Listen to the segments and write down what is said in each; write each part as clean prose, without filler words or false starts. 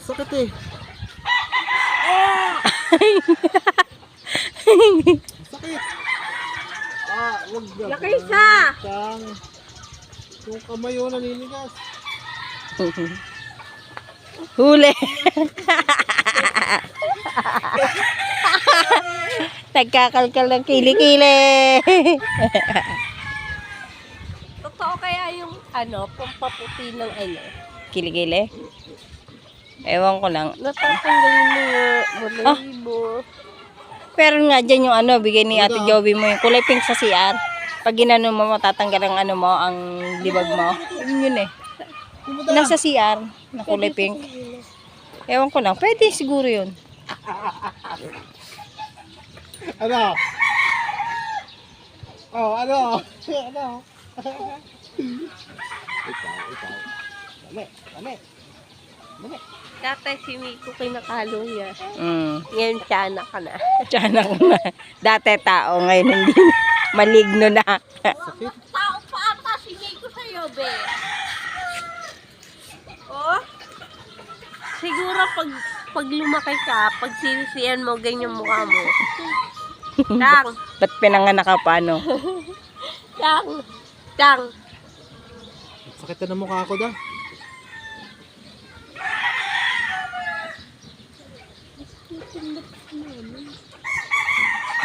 Sakit eh. Sakit. Wag na. Lakisa! Yung kamay yun naninigas. Huli. Nagkakalkal ng kilikili. Totoo kaya yung pampaputi ng Kilikili? Ewan ko lang. natatanggalin mo balahibo. Pero nga dyan yung bigay ni Ate Joby mo yung kulay pink sa CR. Pag ginano mo, matatanggal ang mo, ang libag mo. Yun eh. Nasa CR na kulay pink. Ewan ko lang. Pwede siguro yun. Ano? Oh, ano? Ano? Ikaw. Dali. Dati si Miko kinakalo niya. Mm. Ngayon tiyanak ka na. Tiyanak na. Dati tao, ngayon hindi na. Maligno na. Sakit. Tao pa ata si Miko sa'yo, be. Oh? Siguro pag lumaki ka, pag sinisiyan mo, ganyan mukha mo. Tang! Ba't pinanganak ka pa, no? Tang! Sakit na ng mukha ko da.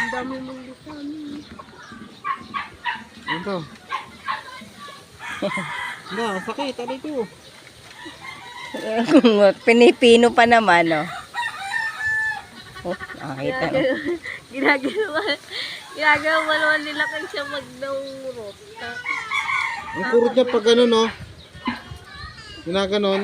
Ang dami mong lisan. Ano? Ano? Sakit. Ano ito? Pinipino pa naman, no? Oh, nakakita na. Ginagawa naman nila kayo siya mag-naurot. Ang kurot niya pag gano'n, no? Ginaganon.